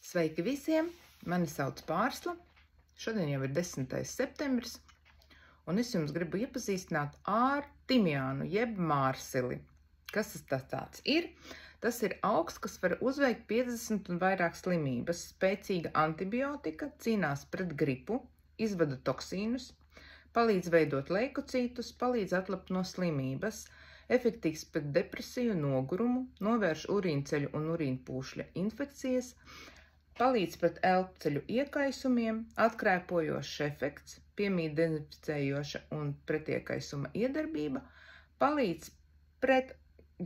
Sveiki visiem! Mani sauc Pārsla. Šodien jau ir 10. septembris, un es jums gribu iepazīstināt ar timjānu jeb mārsili. Kas tas tāds ir? Tas ir augs, kas var uzveikt 50 un vairāk slimības, spēcīga antibiotika, cīnās pret gripu, izvada toksīnus, palīdz veidot leikocītus, palīdz atlapt no slimības, efektīvs pret depresiju, nogurumu, novērš urīnceļu un urīnpūšļa infekcijas, palīdz pret elpceļu iekaisumiem, atkrēpojošs efekts, piemīt dezinficējoša un pretiekaisuma iedarbība, palīdz pret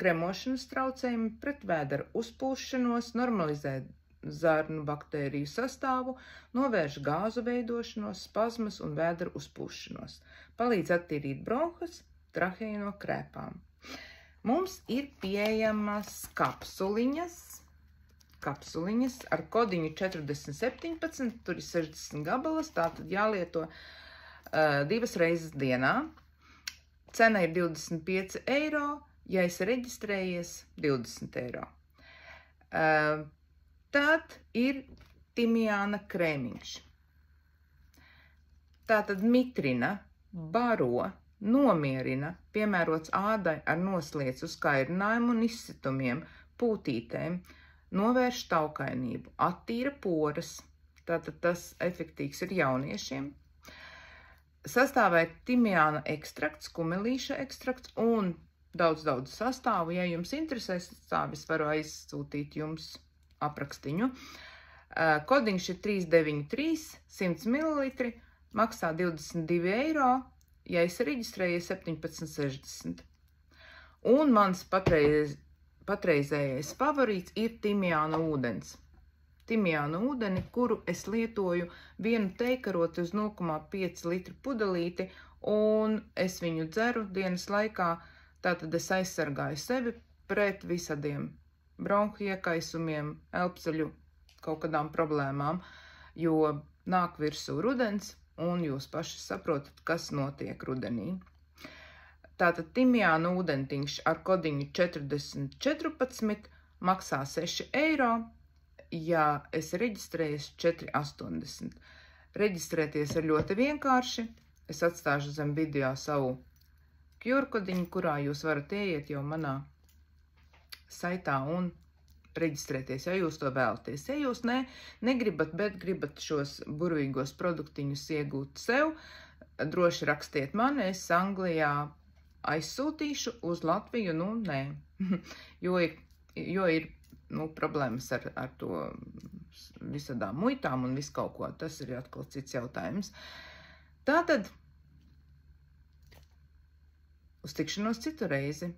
gremošanas traucējumi, pret vēdera uzpūšanos, normalizē zarnu baktēriju sastāvu, novērš gāzu veidošanos, spazmas un vēdera uzpūšanos, palīdz attīrīt bronhas, traheju no krēpām. Mums ir pieejamas kapsuliņas ar kodiņu 4017, tur ir 60 gabalas, tātad jālieto 2 reizes dienā. Cena ir 25 eiro, ja esi reģistrējies 20 eiro. Tad ir timjāna krēmiņš. Tātad mitrina, baro, nomierina, piemērots ādai ar nosliecu uzkairinājumu un izsitumiem, pūtītēm, novērš taukainību, attīra poras, tātad tas efektīvs ir jauniešiem. Sastāvē timjāna ekstrakts, kumelīša ekstrakts un daudz sastāvu. Ja jums interesē sastāvis, varu aizsūtīt jums aprakstiņu. Kodiņš ir 393, 100 ml, maksā 22 eiro, ja esi reģistrējies 17,60. Un mans patreizējais favorīts ir timjāna ūdens. Timjāna ūdeni, kuru es lietoju vienu teikaroti uz 0,5 litru pudelīti, un es viņu dzeru dienas laikā, tātad es aizsargāju sevi pret visādiem bronhu iekaisumiem, elpceļu kaut kādām problēmām, jo nāk virsū rudens, un jūs paši saprotat, kas notiek rudenī. Tātad timjāna ūdentiņš ar kodiņu 4014 maksā 6 eiro, ja esi reģistrējies 4,80. Reģistrēties ir ļoti vienkārši. Es atstāšu zem video savu QR kodiņu, kurā jūs varat ieiet jau manā saitā un reģistrēties, ja jūs to vēlaties. Ja jūs negribat, bet gribat šos burvīgos produktiņus iegūt sev, droši rakstiet man, es Anglijā aizsūtīšu, uz Latviju, nē, jo ir problēmas ar to visādām muitām un visu kaut ko, tas ir atkal cits jautājums. Tātad, uz tikšanos citu reizi.